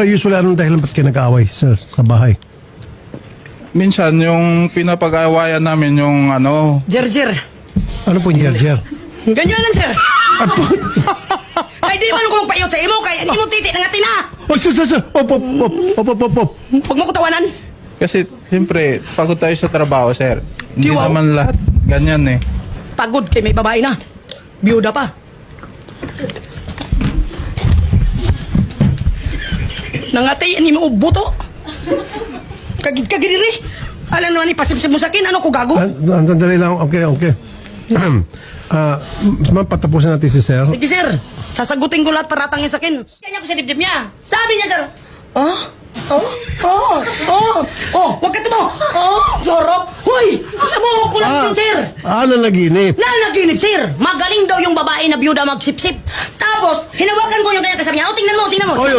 Pero usually, anong dahilan ba't kayo nag-aaway, sir, sa bahay? Minsan, yung pinapag-awayan namin yung ano, Jer. Ano po yung jer-jer? Ganyan lang, sir. Ay, di man ko magpayot sa imo, kaya hindi mo titi ng atin, ha? Oh, sir. Op. Huwag mo ko tawanan. kasi siyempre, pagod tayo sa trabaho, sir. Hindi Wow. naman lahat ganyan eh. Pagod kay may babae na. Biyuda pa. Nangatay, ani mo buto. Kagidiri. Alam naman ni pasipsip mo sa akin, ano ko gago? Sandali lang. Okay. Ma'am, patapusin natin si sir. Sige, sir. Sasagutin ko lahat paratang niya sa akin. Kanya ko sa dibdib niya. Sabi niya, sir. Wag ka tumo. Sorok. Hoy, nabuhok ko lang yun, sir. Nanaginip. Nanaginip, sir. Magaling daw yung babae na biyuda magsipsip. Tapos, hinawakan ko yung kanya kasabi niya. Tingnan mo. Oy.